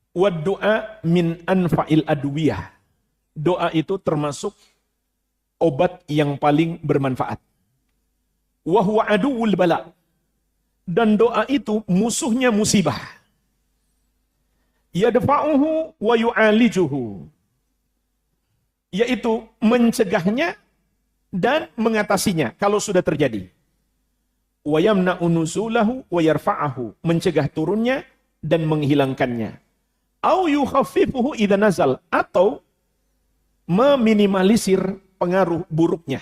Wa du'a min anfa'il adwiyah. Doa itu termasuk obat yang paling bermanfaat. Wa huwa aduwwul bala. Dan doa itu musuhnya musibah. Yadfa'uhu wa yu'alijuhu. Yaitu mencegahnya dan mengatasinya kalau sudah terjadi. Wa yamna'u nuzulahu wa yarfa'ahu. Mencegah turunnya dan menghilangkannya. Au yukhaffifuhu idza nazal, atau meminimalisir pengaruh buruknya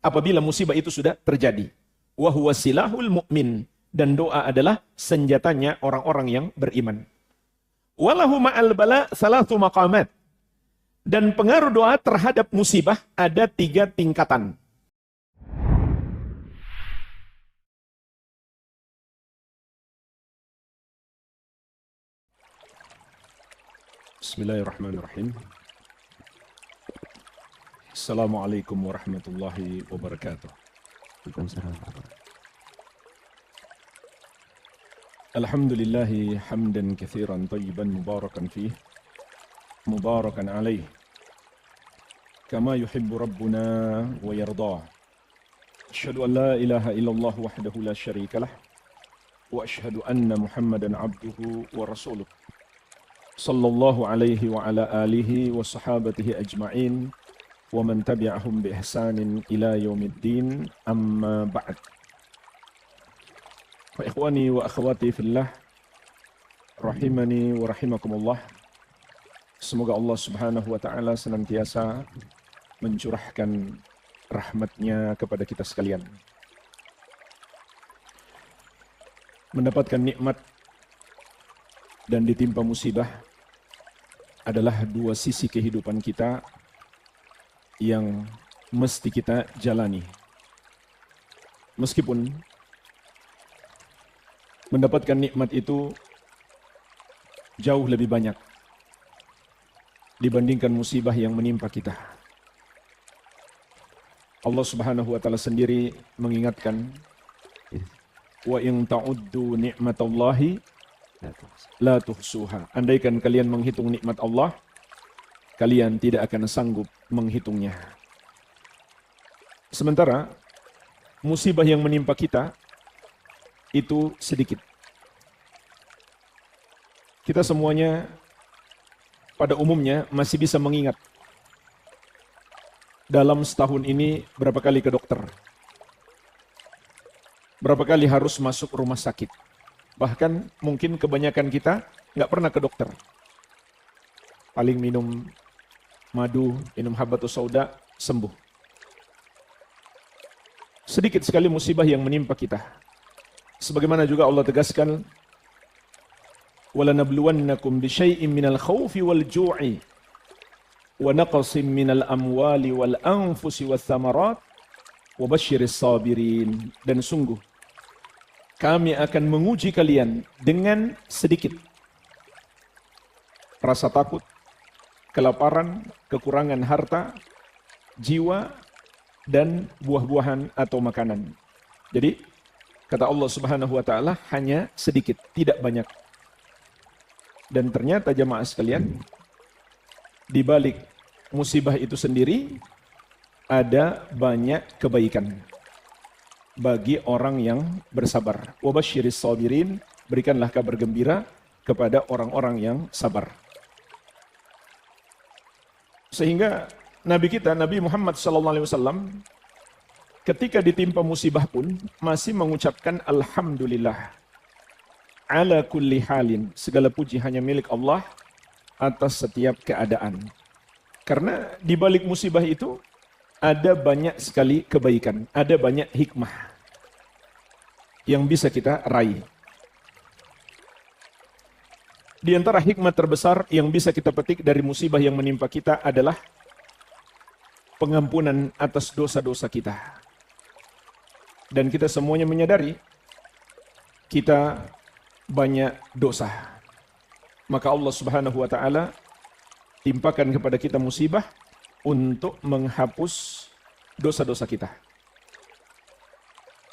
apabila musibah itu sudah terjadi. Wa huwa silahul mu'min, dan doa adalah senjatanya orang-orang yang beriman. Walahu ma'al bala salatu maqamat, dan pengaruh doa terhadap musibah ada 3 tingkatan. Bismillahirrahmanirrahim. Assalamualaikum warahmatullahi wabarakatuh. Alhamdulillahi hamdan katsiran tayyiban mubarakan fih, mubarakan alaih, kama yuhibbu rabbuna wa yardah. Asyhadu an la ilaha illallah wahdahu la syarika lah, wa asyhadu anna Muhammadan abduhu wa rasuluh. Sallallahu alaihi wa ala alihi wa sahabatihi ajma'in wa man tabi'ahum bi ihsanin ila yaumiddin, amma ba'd. Fa ikhwani wa akhwati fillah, rahimani wa rahimakumullah. Semoga Allah Subhanahu wa taala senantiasa mencurahkan rahmatnya kepada kita sekalian. Mendapatkan nikmat dan ditimpa musibah adalah 2 sisi kehidupan kita yang mesti kita jalani. Meskipun mendapatkan nikmat itu jauh lebih banyak dibandingkan musibah yang menimpa kita. Allah Subhanahu wa taala sendiri mengingatkan, wa in ta'uddu ni'matallahi la tuhsuha. Andaikan kalian menghitung nikmat Allah, kalian tidak akan sanggup menghitungnya. Sementara musibah yang menimpa kita itu sedikit. Kita semuanya pada umumnya masih bisa mengingat dalam setahun ini berapa kali ke dokter, berapa kali harus masuk rumah sakit. Bahkan mungkin kebanyakan kita nggak pernah ke dokter. Paling minum madu, minum habatus sauda, sembuh. Sedikit sekali musibah yang menimpa kita. Sebagaimana juga Allah tegaskan, وَلَنَبْلُوَنَّكُمْ بِشَيْءٍ مِنَ الْخَوْفِ وَالْجُوعِ وَنَقْصٍ مِنَ الْأَمْوَالِ وَالْأَنْفُسِ وَالثَّمَرَاتِ وَبَشِّرِ الصَّابِرِينَ. Dan sungguh kami akan menguji kalian dengan sedikit rasa takut, kelaparan, kekurangan harta, jiwa, dan buah-buahan atau makanan. Jadi, kata Allah Subhanahu wa taala, hanya sedikit, tidak banyak. Dan ternyata jamaah sekalian, di balik musibah itu sendiri ada banyak kebaikan bagi orang yang bersabar. Wa basyiris sabirin, berikanlah kabar gembira kepada orang-orang yang sabar. Sehingga Nabi kita, Nabi Muhammad SAW, ketika ditimpa musibah pun masih mengucapkan alhamdulillah ala kulli halin. Segala puji hanya milik Allah atas setiap keadaan. Karena di balik musibah itu ada banyak sekali kebaikan, ada banyak hikmah yang bisa kita raih. Di antara hikmah terbesar yang bisa kita petik dari musibah yang menimpa kita adalah pengampunan atas dosa-dosa kita. Dan kita semuanya menyadari kita banyak dosa. Maka Allah Subhanahu wa taala timpakan kepada kita musibah untuk menghapus dosa-dosa kita.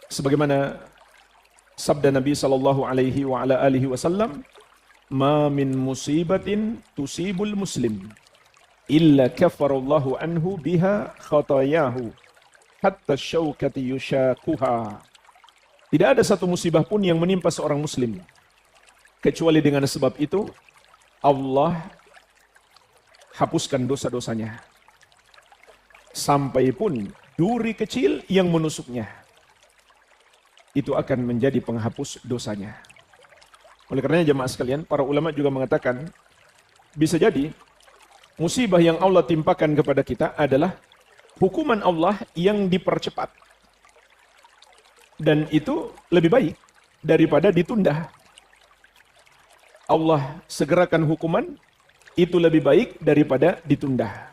Sebagaimana sabda Nabi sallallahu alaihi wa ala alihi wasallam, ma min musibatin tusibul muslim illa kafarallahu anhu biha khatayahu hatta syaukati yushakuha. Tidak ada satu musibah pun yang menimpa seorang muslim kecuali dengan sebab itu Allah hapuskan dosa-dosanya. Sampai pun duri kecil yang menusuknya itu akan menjadi penghapus dosanya. Oleh karenanya jemaah sekalian, para ulama juga mengatakan bisa jadi musibah yang Allah timpakan kepada kita adalah hukuman Allah yang dipercepat. Dan itu lebih baik daripada ditunda. Allah segerakan hukuman itu lebih baik daripada ditunda.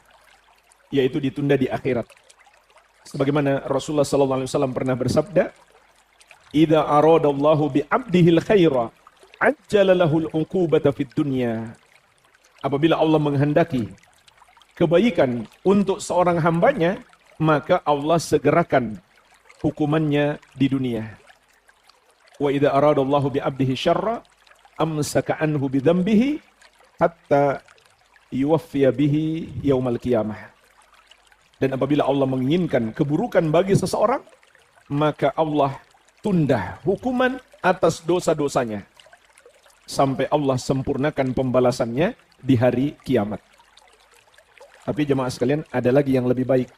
Yaitu ditunda di akhirat. Sebagaimana Rasulullah SAW pernah bersabda, "Idza aradallahu bi 'abdihil khaira, ajjala lahul 'uqubata fid dunya." Apabila Allah menghendaki kebaikan untuk seorang hambanya, maka Allah segerakan hukumannya di dunia. Wa idza aradallahu bi 'abdihi syarra, amsaka anhu bi dzambihi hatta yuwaffiya bihi yaumal qiyamah. Dan apabila Allah menginginkan keburukan bagi seseorang, maka Allah tunda hukuman atas dosa-dosanya sampai Allah sempurnakan pembalasannya di hari kiamat. Tapi jemaah sekalian, ada lagi yang lebih baik.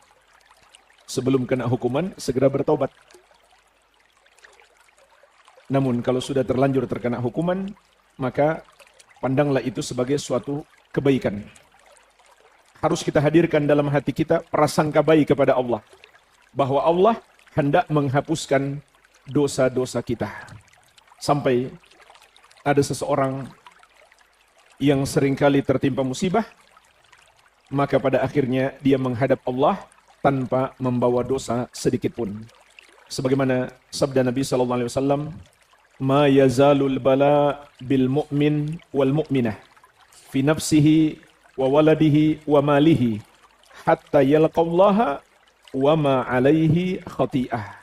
Sebelum kena hukuman, segera bertobat. Namun kalau sudah terlanjur terkena hukuman, maka pandanglah itu sebagai suatu kebaikan. Harus kita hadirkan dalam hati kita prasangka baik kepada Allah. Bahwa Allah hendak menghapuskan dosa-dosa kita. Sampai ada seseorang yang seringkali tertimpa musibah, maka pada akhirnya dia menghadap Allah tanpa membawa dosa sedikit pun. Sebagaimana sabda Nabi SAW, "Ma yazalul bala bil mu'min wal mu'minah fi nafsihi wa waladihi wa malihi hatta yalqallaha wa ma alaihi khati'ah."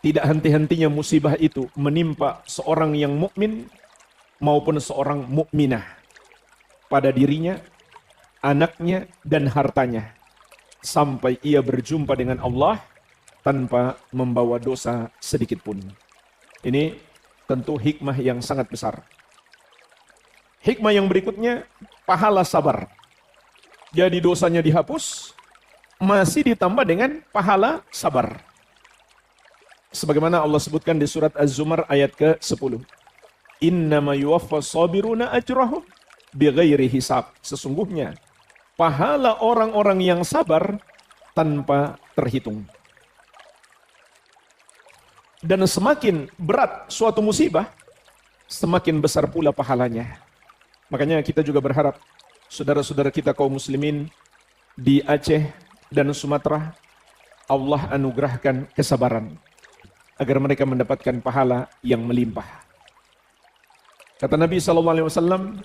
Tidak henti-hentinya musibah itu menimpa seorang yang mukmin maupun seorang mukminah pada dirinya, anaknya, dan hartanya sampai ia berjumpa dengan Allah tanpa membawa dosa sedikit pun. Ini tentu hikmah yang sangat besar. Hikmah yang berikutnya, pahala sabar. Jadi dosanya dihapus, masih ditambah dengan pahala sabar. Sebagaimana Allah sebutkan di surat Az-Zumar ayat ke-10. Innama yuwaffas sabiruna ajrahum bighairi hisab. Sesungguhnya pahala orang-orang yang sabar tanpa terhitung. Dan semakin berat suatu musibah, semakin besar pula pahalanya. Makanya kita juga berharap saudara-saudara kita kaum muslimin di Aceh dan Sumatera, Allah anugerahkan kesabaran agar mereka mendapatkan pahala yang melimpah. Kata Nabi SAW,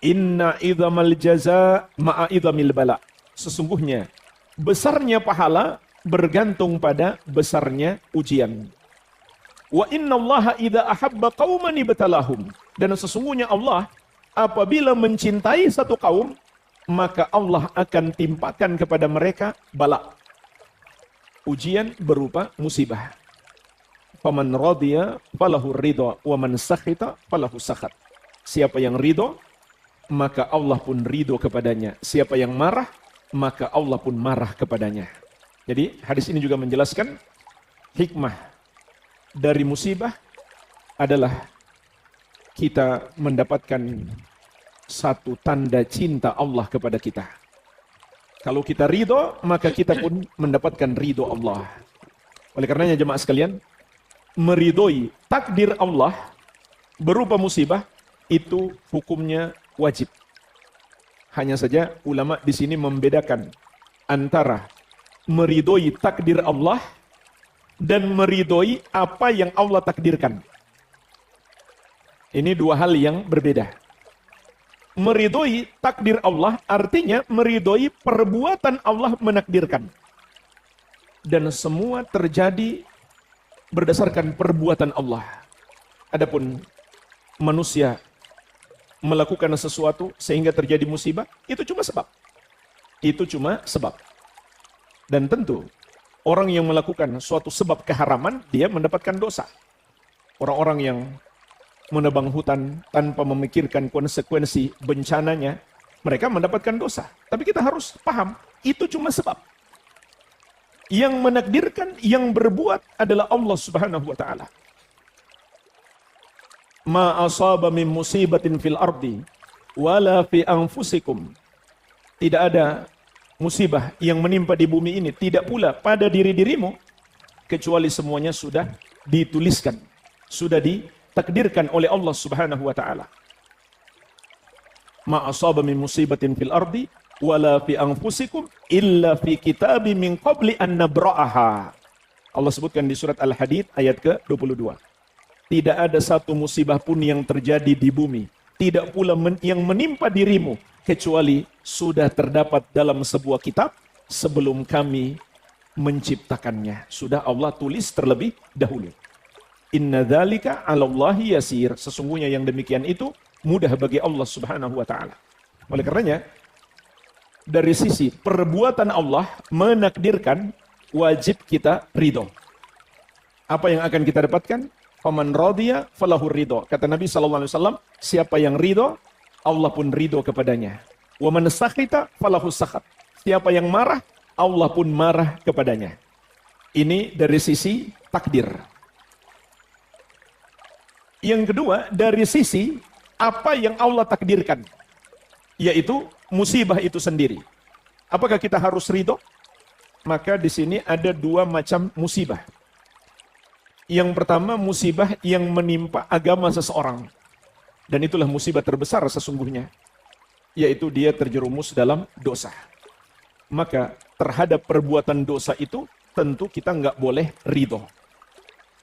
"Inna idhamal jaza ma'a idhamil bala." Sesungguhnya besarnya pahala bergantung pada besarnya ujian. Wa inna Allaha idza ahabba qauman ibtalahum. Dan sesungguhnya Allah apabila mencintai satu kaum, maka Allah akan timpakan kepada mereka bala. Ujian berupa musibah. Faman radiya falahu ridha wa man sakhita falahu sakhat. Siapa yang ridho, maka Allah pun ridho kepadanya. Siapa yang marah, maka Allah pun marah kepadanya. Jadi hadis ini juga menjelaskan hikmah dari musibah adalah kita mendapatkan satu tanda cinta Allah kepada kita. Kalau kita ridho, maka kita pun mendapatkan ridho Allah. Oleh karenanya jemaah sekalian, meridhoi takdir Allah berupa musibah itu hukumnya wajib. Hanya saja ulama di sini membedakan antara meridhoi takdir Allah dan meridhoi apa yang Allah takdirkan. Ini dua hal yang berbeda. Meridhoi takdir Allah artinya meridhoi perbuatan Allah menakdirkan. Dan semua terjadi berdasarkan perbuatan Allah. Adapun manusia melakukan sesuatu sehingga terjadi musibah, itu cuma sebab. Itu cuma sebab. Dan tentu, orang yang melakukan suatu sebab keharaman, dia mendapatkan dosa. Orang-orang yang menebang hutan tanpa memikirkan konsekuensi bencananya, mereka mendapatkan dosa. Tapi kita harus paham, itu cuma sebab. Yang menakdirkan, yang berbuat adalah Allah Subhanahu wa Ta'ala. Ma asaba min musibatin fil ardi wala fi anfusikum. Tidak ada musibah yang menimpa di bumi ini, tidak pula pada diri-dirimu, kecuali semuanya sudah dituliskan, sudah ditakdirkan oleh Allah Subhanahu wa Ta'ala. Ma asaba min musibatin fil ardi wala fi anfusikum illa fi kitabim min qabli an nabra'aha. Allah sebutkan di surat Al-Hadid ayat ke-22. Tidak ada satu musibah pun yang terjadi di bumi, tidak pula yang menimpa dirimu, kecuali sudah terdapat dalam sebuah kitab sebelum kami menciptakannya. Sudah Allah tulis terlebih dahulu. Inna dzalika 'alallahi yasir. Sesungguhnya yang demikian itu mudah bagi Allah Subhanahu wa Ta'ala. Oleh karenanya, dari sisi perbuatan Allah menakdirkan, wajib kita ridho. Apa yang akan kita dapatkan? Faman radiya falahu ridho. Kata Nabi SAW, siapa yang ridho, Allah pun ridho kepadanya. Wa man sakhita falahu sakhat. Siapa yang marah, Allah pun marah kepadanya. Ini dari sisi takdir. Yang kedua, dari sisi apa yang Allah takdirkan, yaitu musibah itu sendiri. Apakah kita harus ridho? Maka di sini ada dua macam musibah. Yang pertama, musibah yang menimpa agama seseorang. Dan itulah musibah terbesar sesungguhnya, yaitu dia terjerumus dalam dosa. Maka terhadap perbuatan dosa itu tentu kita nggak boleh ridho.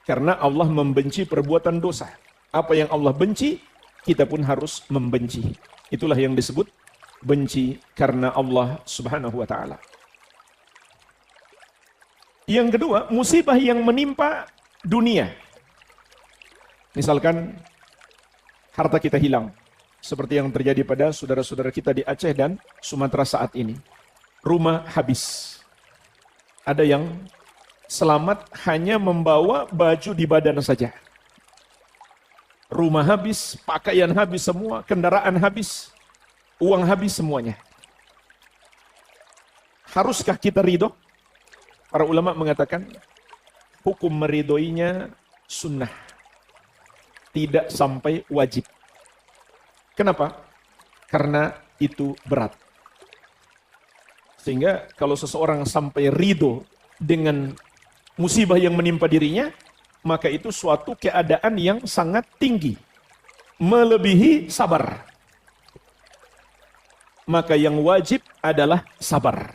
Karena Allah membenci perbuatan dosa. Apa yang Allah benci, kita pun harus membenci. Itulah yang disebut benci karena Allah Subhanahu wa Ta'ala. Yang kedua, musibah yang menimpa dunia. Misalkan harta kita hilang, seperti yang terjadi pada saudara-saudara kita di Aceh dan Sumatera saat ini. Rumah habis. Ada yang selamat hanya membawa baju di badan saja. Rumah habis, pakaian habis semua, kendaraan habis, uang habis semuanya. Haruskah kita ridho? Para ulama mengatakan, hukum meridhoinya sunnah. Tidak sampai wajib. Kenapa? Karena itu berat. Sehingga kalau seseorang sampai ridho dengan musibah yang menimpa dirinya, maka itu suatu keadaan yang sangat tinggi. Melebihi sabar. Maka yang wajib adalah sabar.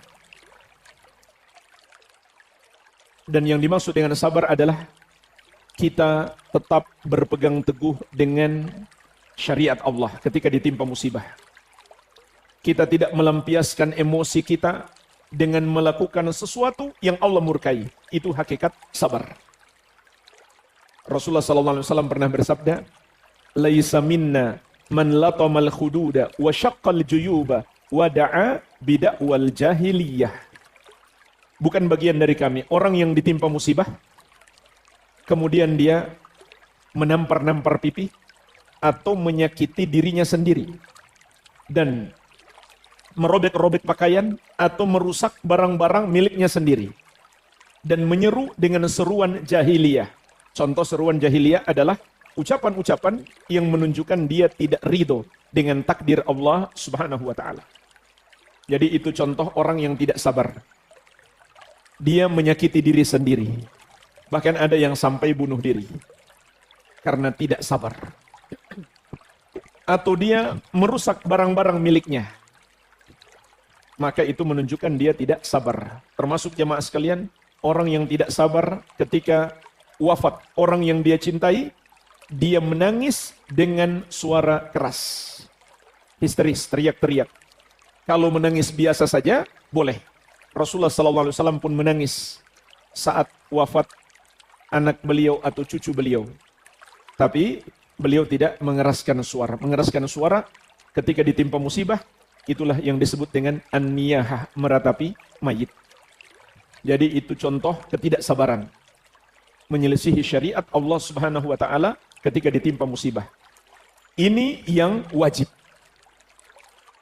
Dan yang dimaksud dengan sabar adalah kita tetap berpegang teguh dengan syariat Allah ketika ditimpa musibah. Kita tidak melampiaskan emosi kita dengan melakukan sesuatu yang Allah murkai. Itu hakikat sabar. Rasulullah SAW pernah bersabda, "Laisa minna man latamal khududa wa syaqqal juyuba wa da'a bida'wal jahiliyah." Bukan bagian dari kami orang yang ditimpa musibah, kemudian dia menampar-nampar pipi atau menyakiti dirinya sendiri dan merobek-robek pakaian atau merusak barang-barang miliknya sendiri dan menyeru dengan seruan jahiliyah. Contoh seruan jahiliyah adalah ucapan-ucapan yang menunjukkan dia tidak ridho dengan takdir Allah Subhanahu wa Ta'ala. Jadi itu contoh orang yang tidak sabar. Dia menyakiti diri sendiri. Bahkan ada yang sampai bunuh diri karena tidak sabar. Atau dia merusak barang-barang miliknya. Maka itu menunjukkan dia tidak sabar. Termasuk jemaah sekalian, orang yang tidak sabar ketika wafat orang yang dia cintai, dia menangis dengan suara keras. Histeris, teriak-teriak. Kalau menangis biasa saja, boleh. Rasulullah SAW pun menangis saat wafat anak beliau atau cucu beliau. Tapi beliau tidak mengeraskan suara. Mengeraskan suara ketika ditimpa musibah, itulah yang disebut dengan an-niyahah, meratapi mayit. Jadi itu contoh ketidaksabaran. Menyelisihi syariat Allah Subhanahu wa taala ketika ditimpa musibah. Ini yang wajib.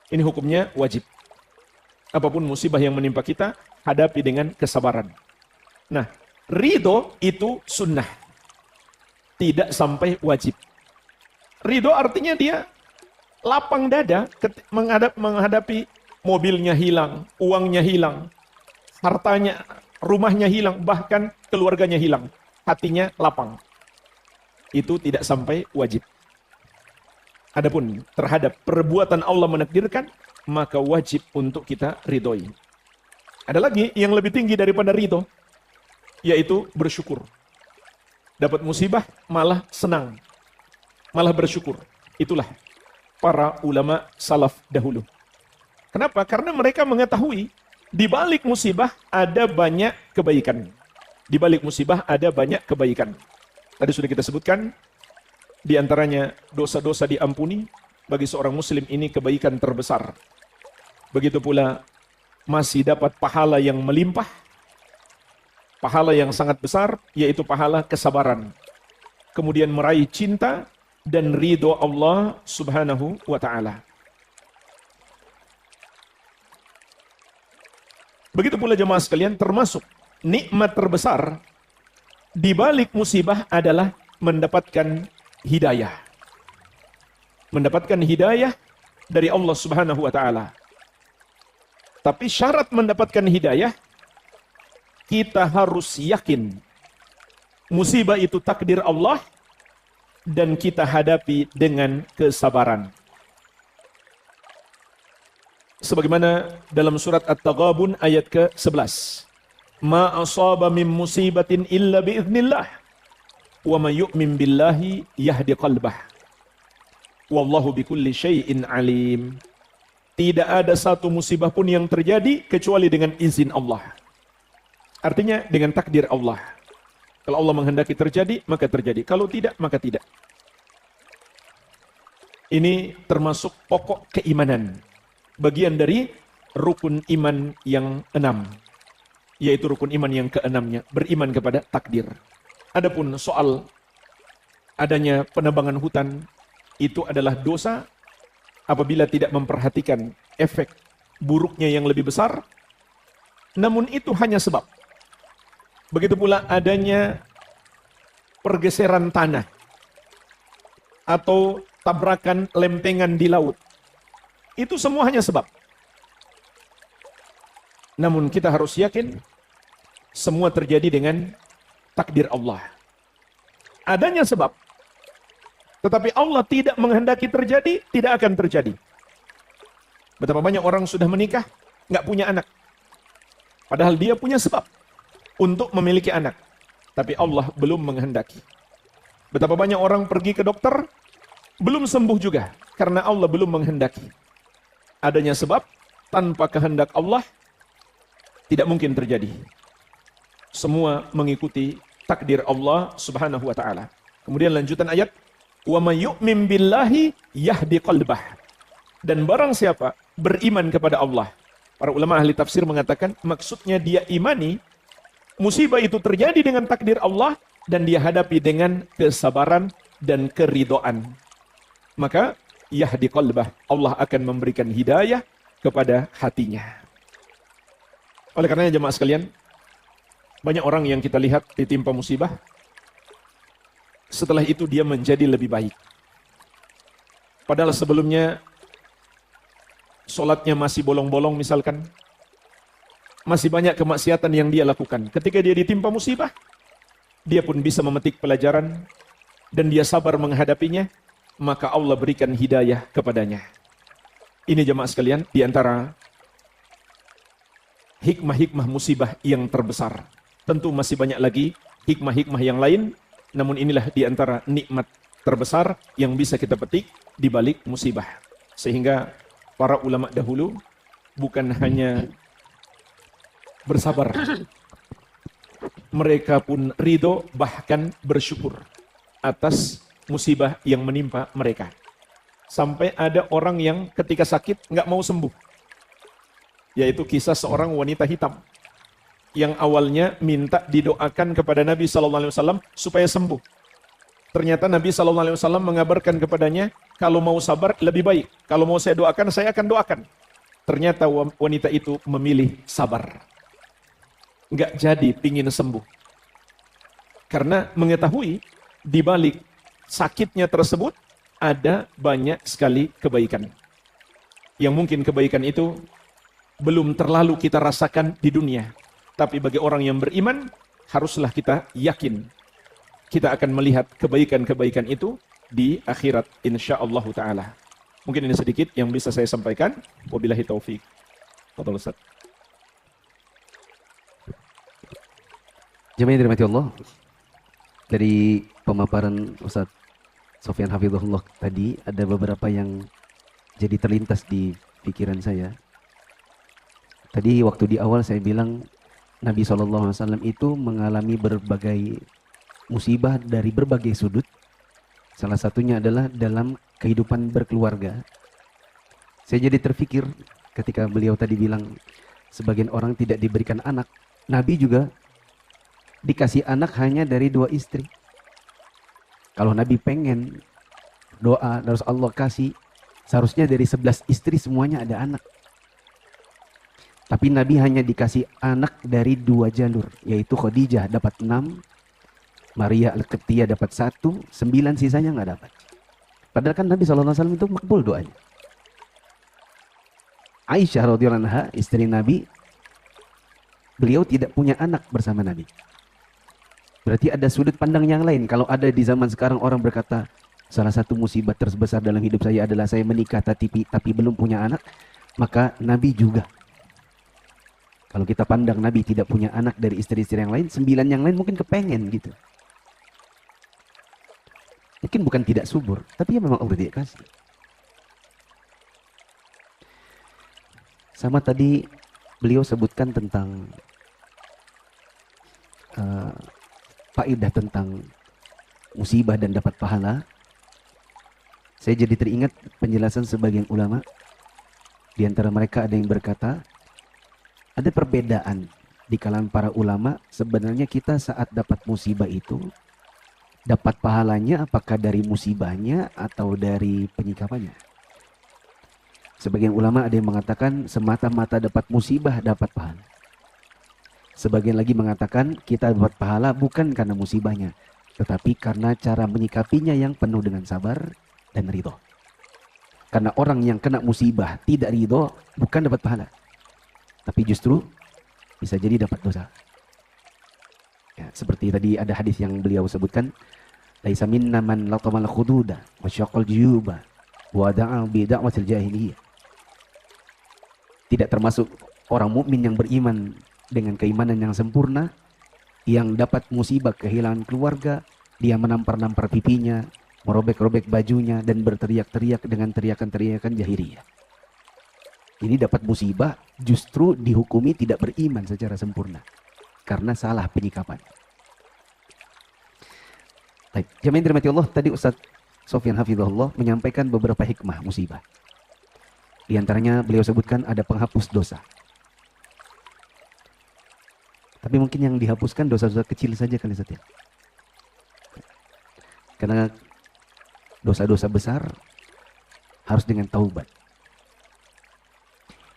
Ini hukumnya wajib. Apapun musibah yang menimpa kita, hadapi dengan kesabaran. Nah, ridho itu sunnah. Tidak sampai wajib. Ridho artinya dia lapang dada menghadapi mobilnya hilang, uangnya hilang, hartanya, rumahnya hilang, bahkan keluarganya hilang. Hatinya lapang. Itu tidak sampai wajib. Adapun terhadap perbuatan Allah menakdirkan, maka wajib untuk kita ridhoi. Ada lagi yang lebih tinggi daripada ridho, yaitu bersyukur. Dapat musibah malah senang, malah bersyukur. Itulah para ulama salaf dahulu. Kenapa? Karena mereka mengetahui di balik musibah ada banyak kebaikan. Di balik musibah ada banyak kebaikan. Tadi sudah kita sebutkan, di antaranya dosa-dosa diampuni, bagi seorang muslim ini kebaikan terbesar. Begitu pula masih dapat pahala yang melimpah, pahala yang sangat besar, yaitu pahala kesabaran. Kemudian meraih cinta dan ridho Allah Subhanahu wa ta'ala. Begitu pula jemaah sekalian, termasuk nikmat terbesar di balik musibah adalah mendapatkan hidayah. Mendapatkan hidayah dari Allah Subhanahu wa ta'ala. Tapi syarat mendapatkan hidayah, kita harus yakin musibah itu takdir Allah dan kita hadapi dengan kesabaran. Sebagaimana dalam surat At-Taghabun ayat ke-11. Ma asaba min musibatin illa biiznillah wa may yu'min billahi yahdi qalbah. Wallahu bikulli syai'in alim. Tidak ada satu musibah pun yang terjadi kecuali dengan izin Allah. Artinya dengan takdir Allah. Kalau Allah menghendaki terjadi, maka terjadi. Kalau tidak, maka tidak. Ini termasuk pokok keimanan. Bagian dari rukun iman yang 6. Yaitu rukun iman yang ke-6-nya. Beriman kepada takdir. Adapun soal adanya penebangan hutan, itu adalah dosa apabila tidak memperhatikan efek buruknya yang lebih besar. Namun itu hanya sebab. Begitu pula adanya pergeseran tanah atau tabrakan lempengan di laut. Itu semua hanya sebab. Namun kita harus yakin semua terjadi dengan takdir Allah. Adanya sebab. Tetapi Allah tidak menghendaki terjadi, tidak akan terjadi. Betapa banyak orang sudah menikah, nggak punya anak. Padahal dia punya sebab untuk memiliki anak. Tapi Allah belum menghendaki. Betapa banyak orang pergi ke dokter, belum sembuh juga. Karena Allah belum menghendaki. Adanya sebab, tanpa kehendak Allah, tidak mungkin terjadi. Semua mengikuti takdir Allah Subhanahu wa ta'ala. Kemudian lanjutan ayat, wa may yu'min billahi yahdi qalbah. Dan barang siapa beriman kepada Allah. Para ulama ahli tafsir mengatakan maksudnya dia imani musibah itu terjadi dengan takdir Allah dan dia hadapi dengan kesabaran dan keridhaan. Maka yahdi qalbah, Allah akan memberikan hidayah kepada hatinya. Oleh karenanya jemaah sekalian, banyak orang yang kita lihat ditimpa musibah, setelah itu dia menjadi lebih baik. Padahal sebelumnya sholatnya masih bolong-bolong misalkan, masih banyak kemaksiatan yang dia lakukan. Ketika dia ditimpa musibah, dia pun bisa memetik pelajaran dan dia sabar menghadapinya, maka Allah berikan hidayah kepadanya. Ini jemaah sekalian, di antara hikmah-hikmah musibah yang terbesar. Tentu masih banyak lagi hikmah-hikmah yang lain, namun inilah di antara nikmat terbesar yang bisa kita petik di balik musibah. Sehingga para ulama dahulu bukan hanya bersabar, mereka pun ridho bahkan bersyukur atas musibah yang menimpa mereka. Sampai ada orang yang ketika sakit nggak mau sembuh. Yaitu kisah seorang wanita hitam yang awalnya minta didoakan kepada Nabi SAW supaya sembuh. Ternyata Nabi SAW mengabarkan kepadanya, kalau mau sabar lebih baik. Kalau mau saya doakan, saya akan doakan. Ternyata wanita itu memilih sabar. Nggak jadi pingin sembuh. Karena mengetahui di balik sakitnya tersebut ada banyak sekali kebaikan. Yang mungkin kebaikan itu belum terlalu kita rasakan di dunia. Tapi bagi orang yang beriman, haruslah kita yakin. Kita akan melihat kebaikan-kebaikan itu di akhirat insyaallah ta'ala. Mungkin ini sedikit yang bisa saya sampaikan. Wabillahi taufik. Fadhal Ustaz. Jemaah yang dirahmati Allah, dari pemaparan Ustaz Sofyan Hafizahullah tadi ada beberapa yang jadi terlintas di pikiran saya. Tadi waktu di awal saya bilang Nabi SAW itu mengalami berbagai musibah dari berbagai sudut. Salah satunya adalah dalam kehidupan berkeluarga. Saya jadi terfikir ketika beliau tadi bilang sebagian orang tidak diberikan anak. Nabi juga dikasih anak hanya dari 2 istri. Kalau Nabi pengen doa harus Allah kasih, seharusnya dari 11 istri semuanya ada anak. Tapi Nabi hanya dikasih anak dari 2 jalur, yaitu Khadijah dapat 6, Maria Al-Qibtiyah dapat 1, 9 sisanya nggak dapat. Padahal kan Nabi SAW itu makbul doanya. Aisyah radhiyallahu anha, istri Nabi, beliau tidak punya anak bersama Nabi. Berarti ada sudut pandang yang lain. Kalau ada di zaman sekarang orang berkata, salah satu musibah terbesar dalam hidup saya adalah saya menikah tapi belum punya anak, maka Nabi juga. Kalau kita pandang Nabi tidak punya anak dari istri-istri yang lain, 9 yang lain mungkin kepengen gitu. Mungkin bukan tidak subur, tapi ya memang Allah tidak kasih. Sama tadi beliau sebutkan tentang faedah tentang musibah dan dapat pahala. Saya jadi teringat penjelasan sebagian ulama. Di antara mereka ada yang berkata, ada perbedaan di kalangan para ulama. Sebenarnya kita saat dapat musibah itu, dapat pahalanya apakah dari musibahnya atau dari penyikapannya. Sebagian ulama ada yang mengatakan semata-mata dapat musibah dapat pahala. Sebagian lagi mengatakan kita dapat pahala bukan karena musibahnya, tetapi karena cara menyikapinya yang penuh dengan sabar dan ridho. Karena orang yang kena musibah tidak ridho bukan dapat pahala, tapi justru bisa jadi dapat dosa. Ya, seperti tadi ada hadis yang beliau sebutkan, laisa minna man latamal khududa wa syaqal juyuba wa da'a bi da'watil jahiliyah. Tidak termasuk orang mukmin yang beriman dengan keimanan yang sempurna yang dapat musibah kehilangan keluarga, dia menampar-nampar pipinya, merobek-robek bajunya dan berteriak-teriak dengan teriakan-teriakan jahiliyah. Ini dapat musibah justru dihukumi tidak beriman secara sempurna karena salah penyikapan. Baik, jemaah yang dirahmati Allah, tadi Ustaz Sofyan Hafizahullah menyampaikan beberapa hikmah musibah. Di antaranya beliau sebutkan ada penghapus dosa. Tapi mungkin yang dihapuskan dosa-dosa kecil saja kali Ustaz ya. Karena dosa-dosa besar harus dengan taubat.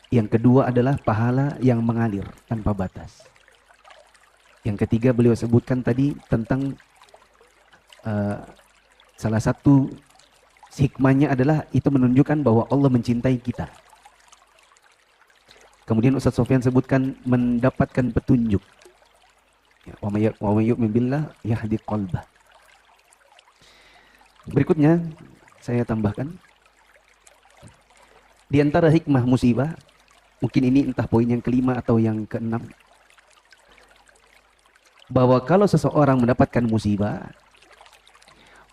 Yang kedua adalah pahala yang mengalir tanpa batas. Yang ketiga beliau sebutkan tadi tentang salah satu hikmahnya adalah itu menunjukkan bahwa Allah mencintai kita. Kemudian Ustaz Sofyan sebutkan mendapatkan petunjuk. Wa may yu'min billah yahdi qalbah. Berikutnya saya tambahkan di antara hikmah musibah, mungkin ini entah poin yang kelima atau yang keenam, bahwa kalau seseorang mendapatkan musibah,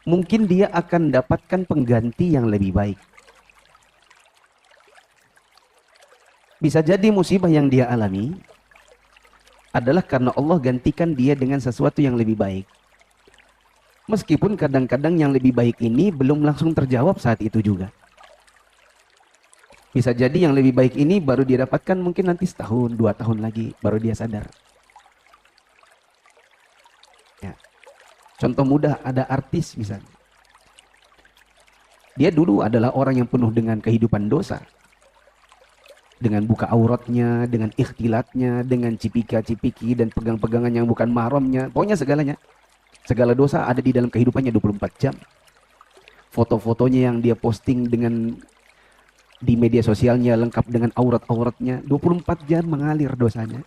mungkin dia akan dapatkan pengganti yang lebih baik. Bisa jadi musibah yang dia alami adalah karena Allah gantikan dia dengan sesuatu yang lebih baik. Meskipun kadang-kadang yang lebih baik ini belum langsung terjawab saat itu juga. Bisa jadi yang lebih baik ini baru dia dapatkan mungkin nanti setahun, 2 tahun lagi, baru dia sadar. Ya. Contoh mudah, ada artis misalnya. Dia dulu adalah orang yang penuh dengan kehidupan dosa. Dengan buka auratnya, dengan ikhtilatnya, dengan cipika-cipiki dan pegang-pegangan yang bukan mahramnya. Pokoknya segalanya. Segala dosa ada di dalam kehidupannya 24 jam. Foto-fotonya yang dia posting dengan di media sosialnya lengkap dengan aurat-auratnya, 24 jam mengalir dosanya.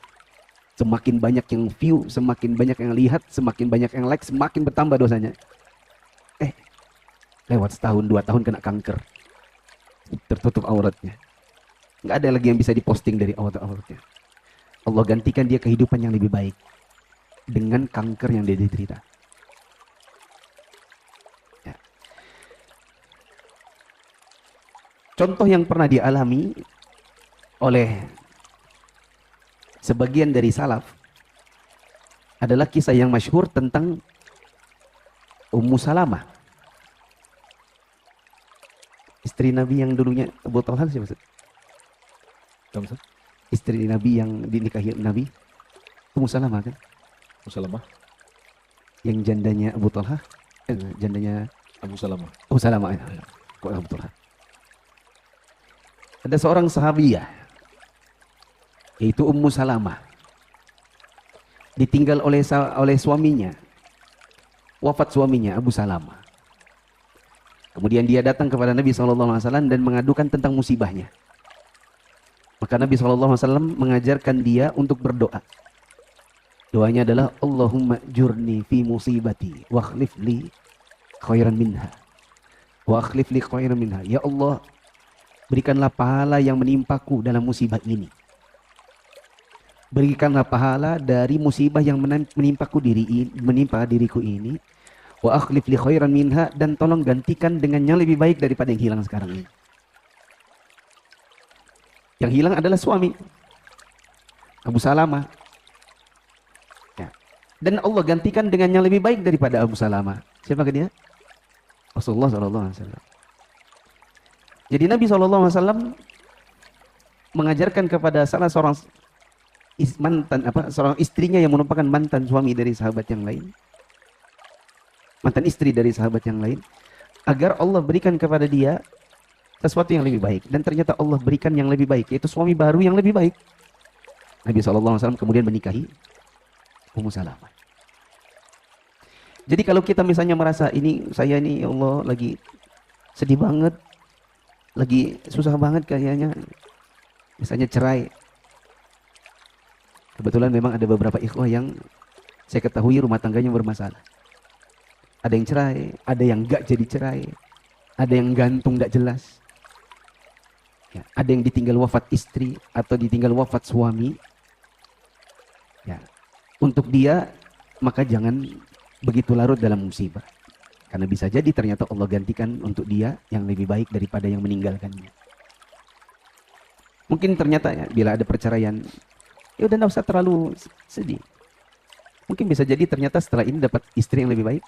Semakin banyak yang view, semakin banyak yang lihat, semakin banyak yang like, semakin bertambah dosanya. Lewat setahun, 2 tahun kena kanker. Tertutup auratnya. Nggak ada lagi yang bisa diposting dari aurat-auratnya. Allah gantikan dia kehidupan yang lebih baik. Dengan kanker yang dia derita. Ya. Contoh yang pernah dialami oleh sebagian dari salaf adalah kisah yang masyhur tentang Ummu Salamah. Istri Nabi yang dulunya Abu Talha siapa? Istri Nabi yang dinikahi Nabi Ummu Salamah kan? Ummu Salamah. Yang jandanya Abu Talha, jandanya Abu Salamah. Ummu Salamah ya. Kok Abu Talha? Ada seorang sahabiyah yaitu Ummu Salamah. Ditinggal oleh suaminya. Wafat suaminya Abu Salamah. Kemudian dia datang kepada Nabi SAW dan mengadukan tentang musibahnya. Maka Nabi SAW mengajarkan dia untuk berdoa. Doanya adalah Allahumma jurni fi musibati wa akhlif li khairan minha. Wa akhlif li khairan minha. Ya Allah, berikanlah pahala yang menimpaku dalam musibah ini. Berikanlah pahala dari musibah yang menimpa diriku ini. Wa akhlif li khairan minha, dan tolong gantikan dengan yang lebih baik daripada yang hilang sekarang ini. Yang hilang adalah suami Abu Salamah. Ya. Dan Allah gantikan dengan yang lebih baik daripada Abu Salamah. Siapa dia? Rasulullah SAW. Jadi Nabi SAW mengajarkan kepada salah seorang seorang istrinya yang merupakan mantan suami dari sahabat yang lain, mantan istri dari sahabat yang lain, agar Allah berikan kepada dia sesuatu yang lebih baik. Dan ternyata Allah berikan yang lebih baik, yaitu suami baru yang lebih baik. Nabi SAW kemudian menikahi Ummu Salamah. Jadi kalau kita misalnya merasa saya ini ya Allah lagi sedih banget, lagi susah banget kayaknya, misalnya cerai. Kebetulan memang ada beberapa ikhwah yang saya ketahui rumah tangganya bermasalah. Ada yang cerai, ada yang enggak jadi cerai, ada yang gantung enggak jelas. Ya, ada yang ditinggal wafat istri atau ditinggal wafat suami. Ya, untuk dia maka jangan begitu larut dalam musibah. Karena bisa jadi ternyata Allah gantikan untuk dia yang lebih baik daripada yang meninggalkannya. Mungkin ternyata ya, bila ada perceraian, ya udah enggak usah terlalu sedih. Mungkin bisa jadi ternyata setelah ini dapat istri yang lebih baik.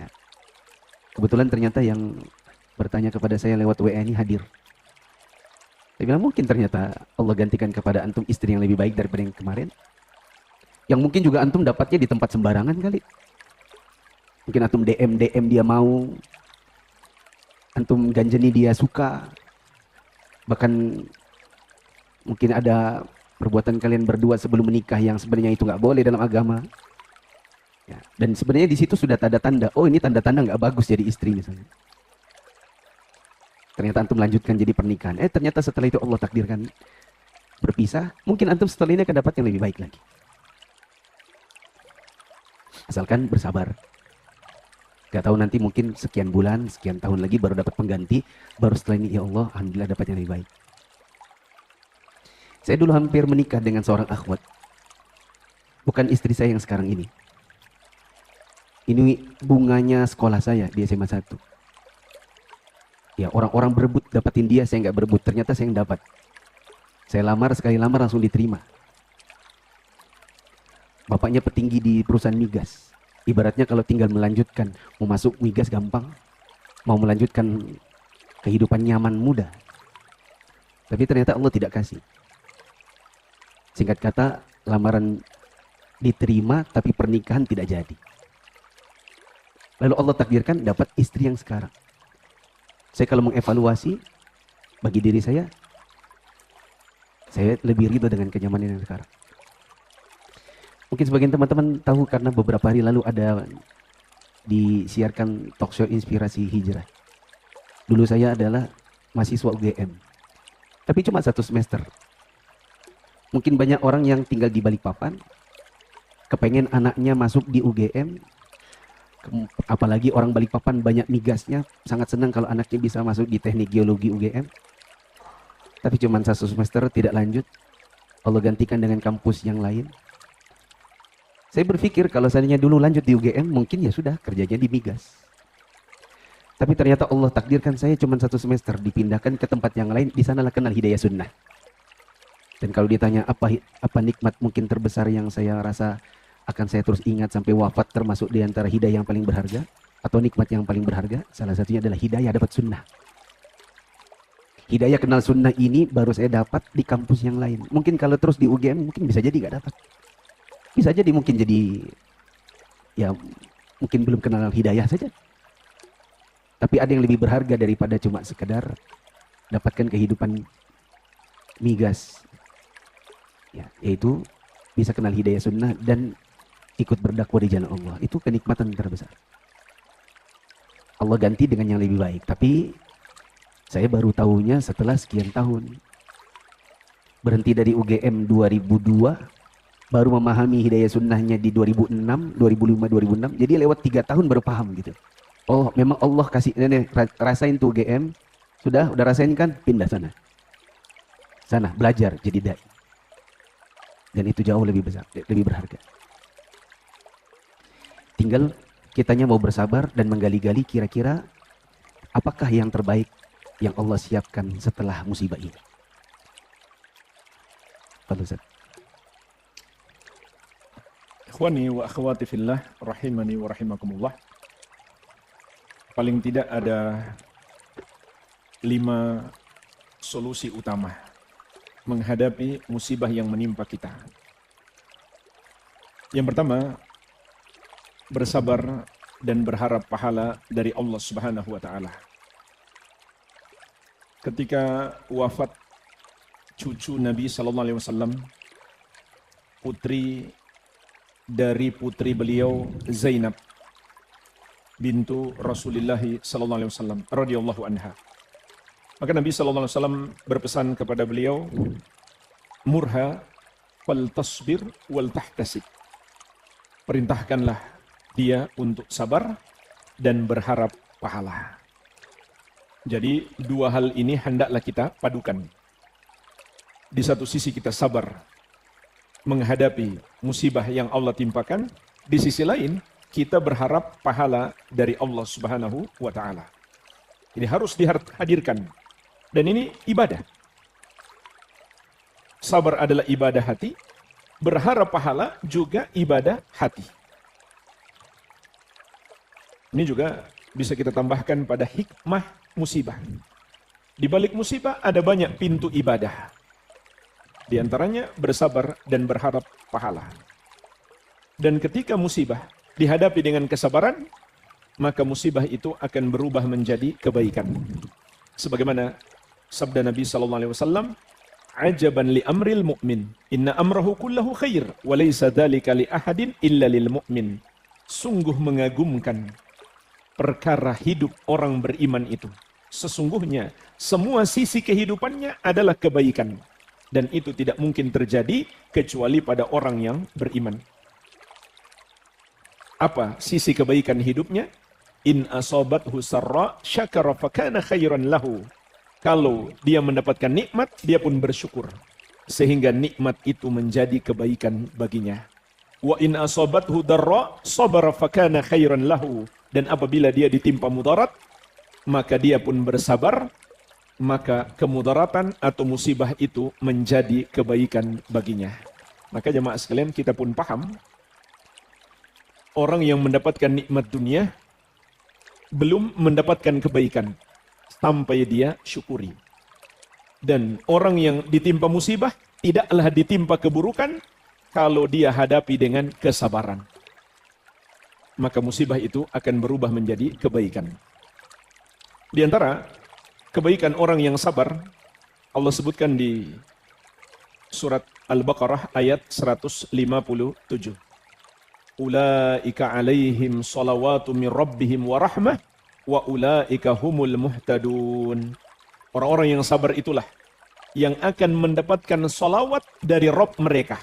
Ya. Kebetulan ternyata yang bertanya kepada saya lewat WA ini hadir. Saya bilang mungkin ternyata Allah gantikan kepada antum istri yang lebih baik daripada yang kemarin. Yang mungkin juga antum dapatnya di tempat sembarangan kali. Mungkin antum DM dia mau, antum ganjeni dia suka, bahkan mungkin ada perbuatan kalian berdua sebelum menikah yang sebenarnya itu nggak boleh dalam agama. Ya, dan sebenarnya di situ sudah tanda-tanda, oh ini tanda-tanda nggak bagus jadi istri misalnya. Ternyata antum lanjutkan jadi pernikahan. Ternyata setelah itu Allah takdirkan berpisah. Mungkin antum setelah ini akan dapat yang lebih baik lagi. Asalkan bersabar. Gak tahu nanti mungkin sekian bulan, sekian tahun lagi baru dapat pengganti. Baru setelah ini ya Allah, alhamdulillah dapat yang lebih baik. Saya dulu hampir menikah dengan seorang akhwat. Bukan istri saya yang sekarang ini. Ini bunganya sekolah saya di SMA 1. Ya, orang-orang berebut dapatin dia, saya nggak berebut. Ternyata saya yang dapat. Saya lamar, sekali lamar langsung diterima. Bapaknya petinggi di perusahaan migas. Ibaratnya kalau tinggal melanjutkan, mau masuk migas gampang, mau melanjutkan kehidupan nyaman mudah. Tapi ternyata Allah tidak kasih. Singkat kata, lamaran diterima tapi pernikahan tidak jadi. Lalu Allah takdirkan dapat istri yang sekarang. Saya kalau mengevaluasi bagi diri saya lebih ridho dengan kenyamanan yang sekarang. Mungkin sebagian teman-teman tahu karena beberapa hari lalu ada disiarkan talkshow inspirasi hijrah. Dulu saya adalah mahasiswa UGM, tapi cuma 1 semester. Mungkin banyak orang yang tinggal di Balikpapan, kepengen anaknya masuk di UGM, apalagi orang Balikpapan banyak migasnya, sangat senang kalau anaknya bisa masuk di teknik geologi UGM. Tapi cuma 1 semester tidak lanjut, Allah gantikan dengan kampus yang lain. Saya berpikir kalau seandainya dulu lanjut di UGM, mungkin ya sudah kerjanya di migas. Tapi ternyata Allah takdirkan saya cuma 1 semester, dipindahkan ke tempat yang lain, di sanalah kenal hidayah sunnah. Dan kalau ditanya apa nikmat mungkin terbesar yang saya rasa akan saya terus ingat sampai wafat, termasuk di antara hidayah yang paling berharga, atau nikmat yang paling berharga, salah satunya adalah hidayah dapat sunnah. Hidayah kenal sunnah ini baru saya dapat di kampus yang lain. Mungkin kalau terus di UGM mungkin bisa jadi gak dapat. Bisa jadi mungkin jadi, ya mungkin belum kenal hidayah saja. Tapi ada yang lebih berharga daripada cuma sekedar dapatkan kehidupan migas. Ya, yaitu bisa kenal hidayah sunnah dan ikut berdakwah di jalan Allah. Itu kenikmatan terbesar. Allah ganti dengan yang lebih baik. Tapi saya baru tahunya setelah sekian tahun. Berhenti dari UGM 2002, baru memahami hidayah sunnahnya di 2006, 2005, 2006. Jadi lewat 3 tahun baru paham gitu. Oh, memang Allah kasih, rasain tuh UGM. Udah rasain kan? Pindah sana. Sana, belajar jadi dai. Dan itu jauh lebih besar, lebih berharga. Tinggal kitanya mau bersabar dan menggali-gali kira-kira apakah yang terbaik yang Allah siapkan setelah musibah ini. Fadhil Ustaz. Ikhwani wa akhwati fillah, rahimani wa rahimakumullah. Paling tidak ada 5 solusi utama menghadapi musibah yang menimpa kita. Yang pertama, bersabar dan berharap pahala dari Allah Subhanahu wa taala. Ketika wafat cucu Nabi sallallahu alaihi wasallam, putri dari putri beliau Zainab bintu Rasulullah sallallahu alaihi wasallam radhiyallahu anha. Maka Nabi sallallahu alaihi wasallam berpesan kepada beliau, murha wal tasbir wal tahtasib. Perintahkanlah dia untuk sabar dan berharap pahala. Jadi 2 hal ini hendaklah kita padukan. Di satu sisi kita sabar menghadapi musibah yang Allah timpakan, di sisi lain kita berharap pahala dari Allah Subhanahu wa taala. Ini harus dihadirkan. Dan ini ibadah. Sabar adalah ibadah hati, berharap pahala juga ibadah hati. Ini juga bisa kita tambahkan pada hikmah musibah. Di balik musibah ada banyak pintu ibadah. Di antaranya bersabar dan berharap pahala. Dan ketika musibah dihadapi dengan kesabaran, maka musibah itu akan berubah menjadi kebaikan. Sebagaimana sabda Nabi sallallahu alaihi wasallam, "Ajaban li amril mu'min, inna amrahu kullahu khair, wa laysa dzalika li ahadin illa lil mu'min." Sungguh mengagumkan perkara hidup orang beriman itu. Sesungguhnya semua sisi kehidupannya adalah kebaikan. Dan itu tidak mungkin terjadi kecuali pada orang yang beriman. Apa sisi kebaikan hidupnya? In asabathu sarra syakara fakana khairan lahu. Kalau dia mendapatkan nikmat, dia pun bersyukur. Sehingga nikmat itu menjadi kebaikan baginya. Wa in asabathu darra sabara fakana khairan lahu. Dan apabila dia ditimpa mudarat, maka dia pun bersabar, maka kemudaratan atau musibah itu menjadi kebaikan baginya. Maka jemaah sekalian, kita pun paham, orang yang mendapatkan nikmat dunia belum mendapatkan kebaikan sampai dia syukuri. Dan orang yang ditimpa musibah tidaklah ditimpa keburukan kalau dia hadapi dengan kesabaran. Maka musibah itu akan berubah menjadi kebaikan. Di antara kebaikan orang yang sabar, Allah sebutkan di surat Al-Baqarah ayat 157. Ulaika alaihim salawatu min rabbihim wa rahmah wa ulaika humul muhtadun. Orang-orang yang sabar itulah yang akan mendapatkan salawat dari Rabb mereka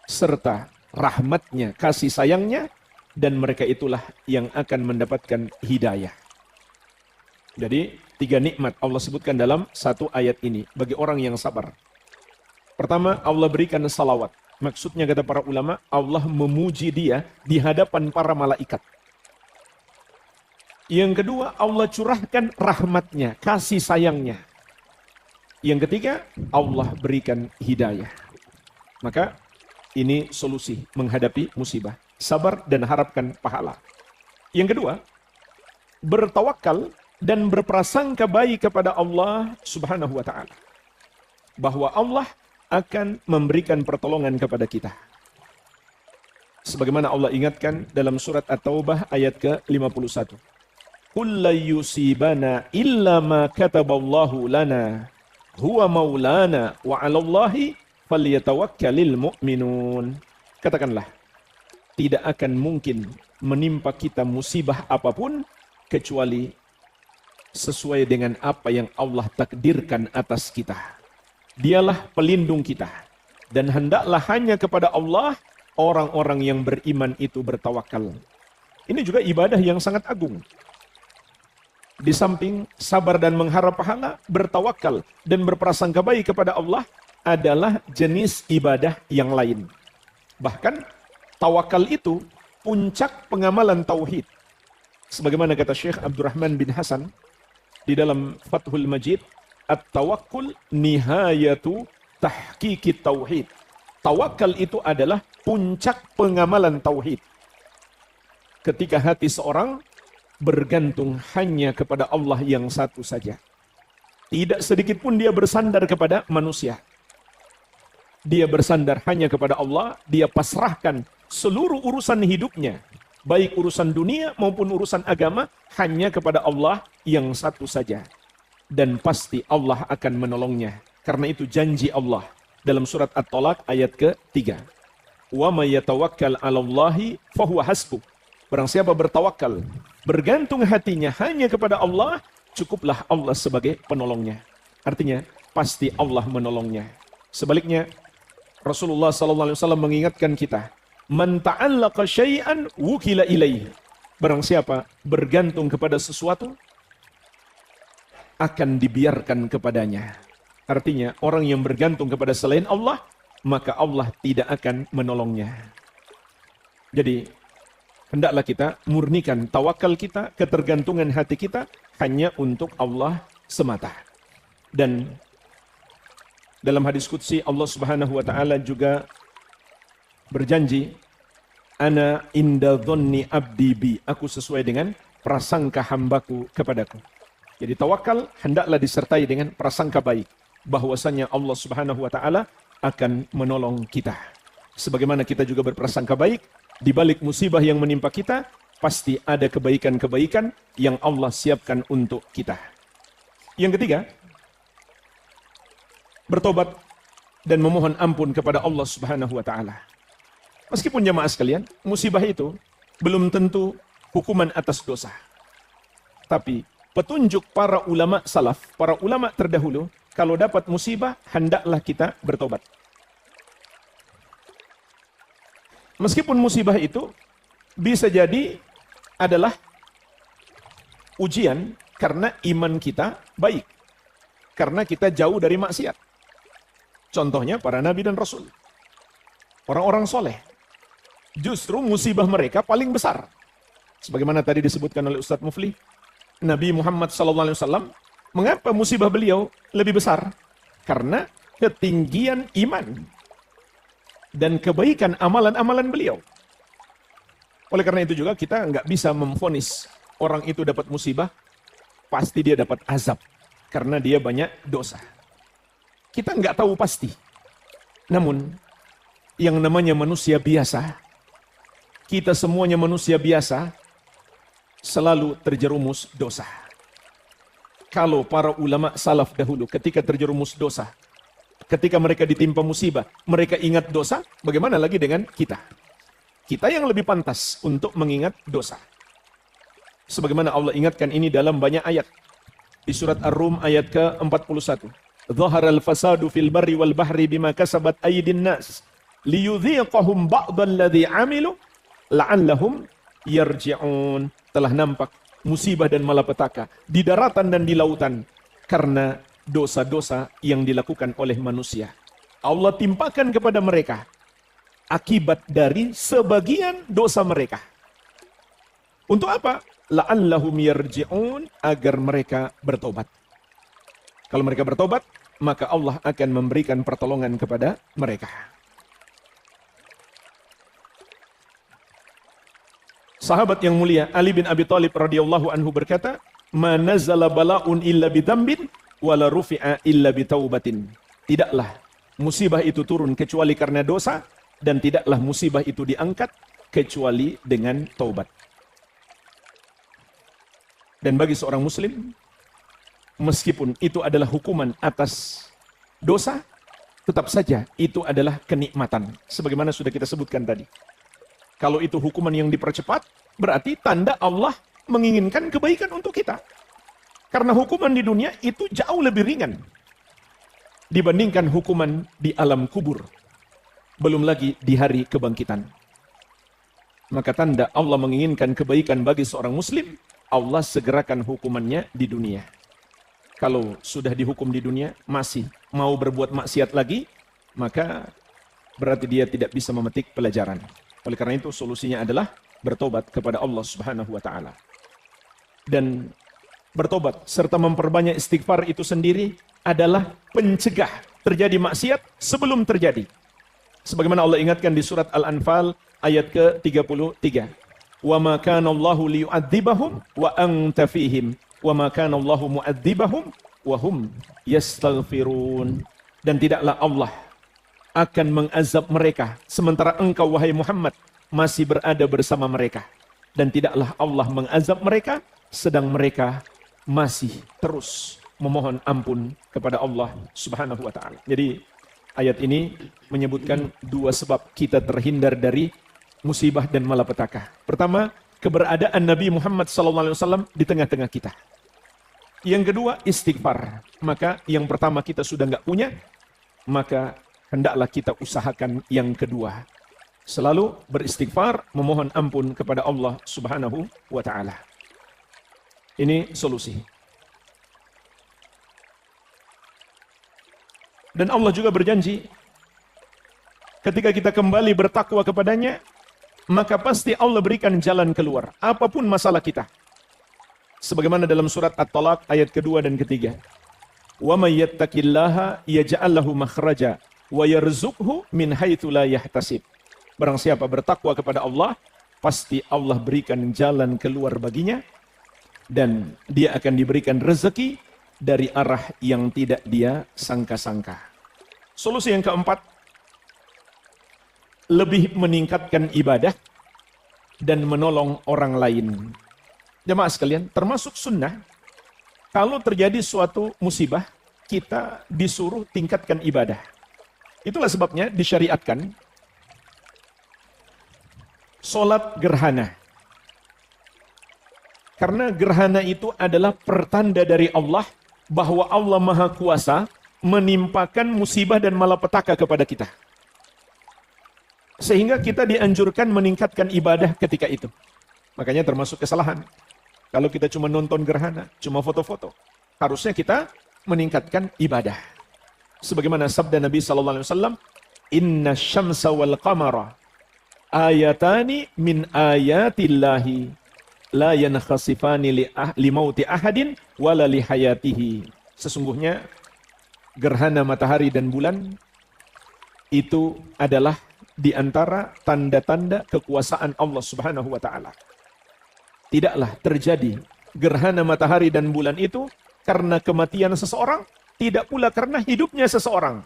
serta rahmatnya, kasih sayangnya, dan mereka itulah yang akan mendapatkan hidayah. Jadi 3 nikmat Allah sebutkan dalam satu ayat ini bagi orang yang sabar. Pertama, Allah berikan salawat. Maksudnya kata para ulama, Allah memuji dia di hadapan para malaikat. Yang kedua, Allah curahkan rahmatnya, kasih sayangnya. Yang ketiga, Allah berikan hidayah. Maka ini solusi menghadapi musibah. Sabar dan harapkan pahala. Yang kedua, bertawakal dan berprasangka baik kepada Allah Subhanahu wa ta'ala. Bahwa Allah akan memberikan pertolongan kepada kita. Sebagaimana Allah ingatkan dalam surat At-Taubah ayat ke-51. Qul la yusibana illa ma kataballahu lana huwa maulana wa 'alallahi falyatawakkalul mu'minun. Katakanlah, tidak akan mungkin menimpa kita musibah apapun kecuali sesuai dengan apa yang Allah takdirkan atas kita. Dialah pelindung kita. Dan hendaklah hanya kepada Allah orang-orang yang beriman itu bertawakal. Ini juga ibadah yang sangat agung. Di samping sabar dan mengharap pahala, bertawakal dan berprasangka baik kepada Allah adalah jenis ibadah yang lain. Bahkan tawakal itu puncak pengamalan tauhid. Sebagaimana kata Syekh Abdurrahman bin Hasan di dalam Fathul Majid, at-tawakkul nihayatu tahqiqit tauhid. Tawakal itu adalah puncak pengamalan tauhid. Ketika hati seorang bergantung hanya kepada Allah yang satu saja. Tidak sedikit pun dia bersandar kepada manusia. Dia bersandar hanya kepada Allah, dia pasrahkan seluruh urusan hidupnya, baik urusan dunia maupun urusan agama, hanya kepada Allah yang satu saja. Dan pasti Allah akan menolongnya. Karena itu janji Allah dalam surat At-Talaq ayat ke-3. Wa may yatawakkal 'alallahi fahuwa hasbuh. Barang siapa bertawakal, bergantung hatinya hanya kepada Allah, cukuplah Allah sebagai penolongnya. Artinya, pasti Allah menolongnya. Sebaliknya, Rasulullah SAW mengingatkan kita, man ta'allaqa syai'an wukila ilaihi. Barang siapa bergantung kepada sesuatu, akan dibiarkan kepadanya. Artinya, orang yang bergantung kepada selain Allah, maka Allah tidak akan menolongnya. Jadi, hendaklah kita murnikan tawakal kita, ketergantungan hati kita hanya untuk Allah semata. Dan dalam hadis qudsi Allah Subhanahu wa taala juga berjanji, ana inda dhanni abdi bi, aku sesuai dengan prasangka hambaku kepadaku. Jadi tawakal hendaklah disertai dengan prasangka baik bahwasanya Allah Subhanahu wa taala akan menolong kita. Sebagaimana kita juga berprasangka baik, di balik musibah yang menimpa kita, pasti ada kebaikan-kebaikan yang Allah siapkan untuk kita. Yang ketiga, bertobat dan memohon ampun kepada Allah Subhanahu wa taala. Meskipun jamaah sekalian, musibah itu belum tentu hukuman atas dosa. Tapi petunjuk para ulama salaf, para ulama terdahulu, kalau dapat musibah, hendaklah kita bertobat. Meskipun musibah itu bisa jadi adalah ujian karena iman kita baik. Karena kita jauh dari maksiat. Contohnya para nabi dan rasul. Orang-orang soleh. Justru musibah mereka paling besar. Sebagaimana tadi disebutkan oleh Ustadz Mufli, Nabi Muhammad SAW, mengapa musibah beliau lebih besar? Karena ketinggian iman dan kebaikan amalan-amalan beliau. Oleh karena itu juga kita nggak bisa memvonis orang itu dapat musibah, pasti dia dapat azab. Karena dia banyak dosa. Kita nggak tahu pasti. Namun, yang namanya manusia biasa, kita semuanya manusia biasa, selalu terjerumus dosa. Kalau para ulama salaf dahulu ketika terjerumus dosa, ketika mereka ditimpa musibah, mereka ingat dosa, bagaimana lagi dengan kita? Kita yang lebih pantas untuk mengingat dosa. Sebagaimana Allah ingatkan ini dalam banyak ayat. Di surat Ar-Rum ayat ke-41. Zaharal fasadu fil barri wal bahri bima kasabat aydin nas liyudhiqahum ba'dalladzi 'amilu la'allahum yarji'un. Telah nampak musibah dan malapetaka di daratan dan di lautan karena dosa-dosa yang dilakukan oleh manusia. Allah timpakan kepada mereka akibat dari sebagian dosa mereka. Untuk apa? La'allahum yarji'un, agar mereka bertobat. Kalau mereka bertobat, maka Allah akan memberikan pertolongan kepada mereka. Sahabat yang mulia Ali bin Abi Thalib radhiyallahu anhu berkata, "Ma nazala bala'un illa bidambin wala rufi'a illa bitaubatin." Tidaklah musibah itu turun kecuali karena dosa, dan tidaklah musibah itu diangkat kecuali dengan taubat. Dan bagi seorang muslim, meskipun itu adalah hukuman atas dosa, tetap saja itu adalah kenikmatan. Sebagaimana sudah kita sebutkan tadi. Kalau itu hukuman yang dipercepat, berarti tanda Allah menginginkan kebaikan untuk kita. Karena hukuman di dunia itu jauh lebih ringan dibandingkan hukuman di alam kubur. Belum lagi di hari kebangkitan. Maka tanda Allah menginginkan kebaikan bagi seorang muslim, Allah segerakan hukumannya di dunia. Kalau sudah dihukum di dunia, masih mau berbuat maksiat lagi, maka berarti dia tidak bisa memetik pelajaran. Oleh karena itu solusinya adalah bertobat kepada Allah Subhanahu wa taala. Dan bertobat serta memperbanyak istighfar itu sendiri adalah pencegah terjadi maksiat sebelum terjadi. Sebagaimana Allah ingatkan di surat Al-Anfal ayat ke-33. Wa ma kana Allahu liyu'adzibahum wa anta fihim wa ma kana Allahu mu'adzibahum wa hum yastaghfirun. Dan tidaklah Allah akan mengazab mereka sementara engkau wahai Muhammad masih berada bersama mereka, dan tidaklah Allah mengazab mereka sedang mereka masih terus memohon ampun kepada Allah Subhanahu wa taala. Jadi ayat ini menyebutkan dua sebab kita terhindar dari musibah dan malapetaka. Pertama, keberadaan Nabi Muhammad SAW di tengah-tengah kita. Yang kedua, istighfar. Maka yang pertama kita sudah nggak punya, maka hendaklah kita usahakan yang kedua. Selalu beristighfar, memohon ampun kepada Allah Subhanahu wa taala. Ini solusi. Dan Allah juga berjanji, ketika kita kembali bertakwa kepadanya, maka pasti Allah berikan jalan keluar, apapun masalah kita. Sebagaimana dalam surat At-Talaq ayat kedua dan ketiga. Wa may yattaqillaha yaj'al lahu makhraja wa yarzuqhu min haitsu la yahtasib. Barang siapa bertakwa kepada Allah, pasti Allah berikan jalan keluar baginya, dan dia akan diberikan rezeki dari arah yang tidak dia sangka-sangka. Solusi yang keempat, lebih meningkatkan ibadah dan menolong orang lain. Jemaah sekalian, termasuk sunnah, kalau terjadi suatu musibah, kita disuruh tingkatkan ibadah. Itulah sebabnya disyariatkan sholat gerhana. Karena gerhana itu adalah pertanda dari Allah bahwa Allah Maha Kuasa menimpakan musibah dan malapetaka kepada kita. Sehingga kita dianjurkan meningkatkan ibadah ketika itu. Makanya termasuk kesalahan. Kalau kita cuma nonton gerhana, cuma foto-foto, harusnya kita meningkatkan ibadah. Sebagaimana sabda Nabi SAW, Inna syamsa wal qamara ayatani min ayatillahi la yankhasifani li mauti ahadin wala li hayatihi. Sesungguhnya gerhana matahari dan bulan itu adalah di antara tanda-tanda kekuasaan Allah Subhanahu wa taala. Tidaklah terjadi gerhana matahari dan bulan itu karena kematian seseorang, tidak pula karena hidupnya seseorang.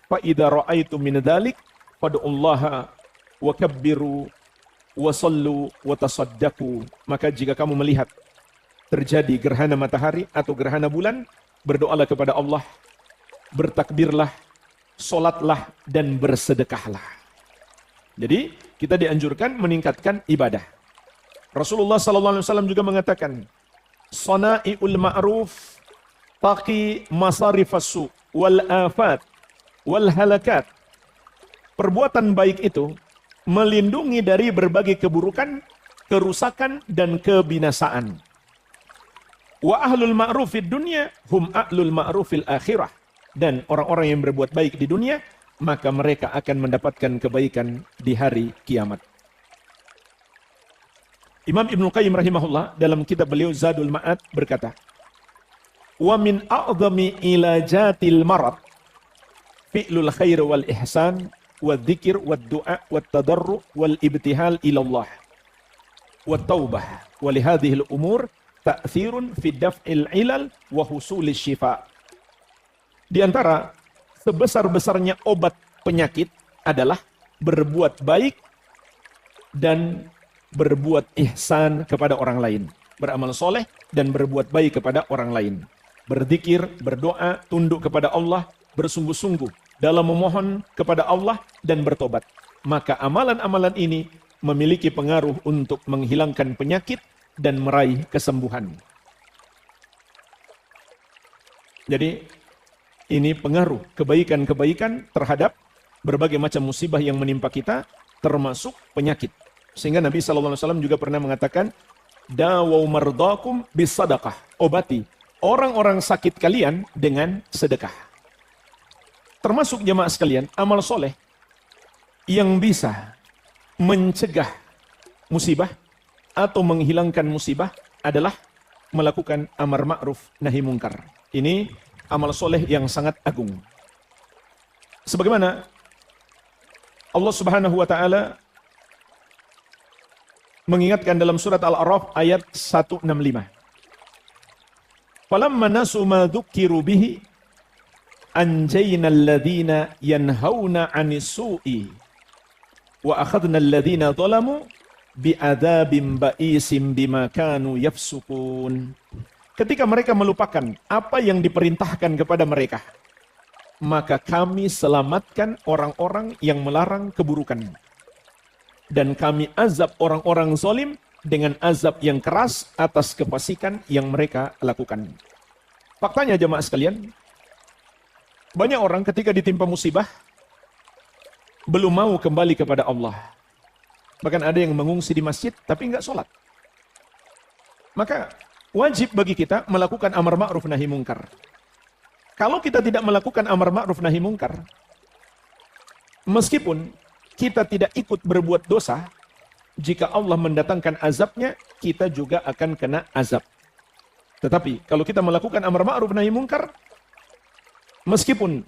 Fa idza ra'aitum min dzalik fad'ullaha wa kabbiru wa sallu wa tasaddaqu. Maka jika kamu melihat terjadi gerhana matahari atau gerhana bulan, berdoalah kepada Allah, bertakbirlah, solatlah, dan bersedekahlah. Jadi kita dianjurkan meningkatkan ibadah. Rasulullah SAW juga mengatakan, Sana'iul ma'ruf taqi masarifassu wal afat wal halakat. Perbuatan baik itu melindungi dari berbagai keburukan, kerusakan, dan kebinasaan. Wa ahlul ma'ruf fid dunya hum ahlul ma'ruf fil akhirah. Dan orang-orang yang berbuat baik di dunia, maka mereka akan mendapatkan kebaikan di hari kiamat. Imam Ibnu Qayyim rahimahullah dalam kitab beliau Zadul Ma'ad berkata, wa min a'zami ilajatil marad fi'lul khair wal ihsan wa dzikir wa du'a wa tadarru wal ibtihal ila Allah wa taubah wa li hadhihi al umur ta'thirun fi daf'il ilal wa husulis syifa. Di antara sebesar-besarnya obat penyakit adalah berbuat baik dan berbuat ihsan kepada orang lain, beramal soleh dan berbuat baik kepada orang lain, berzikir, berdoa, tunduk kepada Allah, bersungguh-sungguh dalam memohon kepada Allah dan bertobat. Maka amalan-amalan ini memiliki pengaruh untuk menghilangkan penyakit dan meraih kesembuhan. Jadi ini pengaruh kebaikan-kebaikan terhadap berbagai macam musibah yang menimpa kita, termasuk penyakit. Sehingga Nabi SAW juga pernah mengatakan, dawau mardakum bisadaqah, obati orang-orang sakit kalian dengan sedekah. Termasuk jemaah sekalian, amal soleh yang bisa mencegah musibah atau menghilangkan musibah adalah melakukan amar ma'ruf nahi mungkar. Ini amal soleh yang sangat agung. Sebagaimana Allah Subhanahu wa taala mengingatkan dalam surat Al-A'raf ayat 165. Falamma nasu ma dzukkiru bihi anjayna alladhina yanhauna 'anis su'i wa akhadna alladhina zalamu bi'adzabin ba'isim bima kanu yafsukun. Ketika mereka melupakan apa yang diperintahkan kepada mereka, maka kami selamatkan orang-orang yang melarang keburukan. Dan kami azab orang-orang zalim dengan azab yang keras atas kefasikan yang mereka lakukan. Faktanya jemaah sekalian, banyak orang ketika ditimpa musibah belum mau kembali kepada Allah. Bahkan ada yang mengungsi di masjid tapi enggak sholat. Maka wajib bagi kita melakukan amar ma'ruf nahi mungkar. Kalau kita tidak melakukan amar ma'ruf nahi mungkar, meskipun kita tidak ikut berbuat dosa, jika Allah mendatangkan azabnya, kita juga akan kena azab. Tetapi kalau kita melakukan amar ma'ruf nahi mungkar, meskipun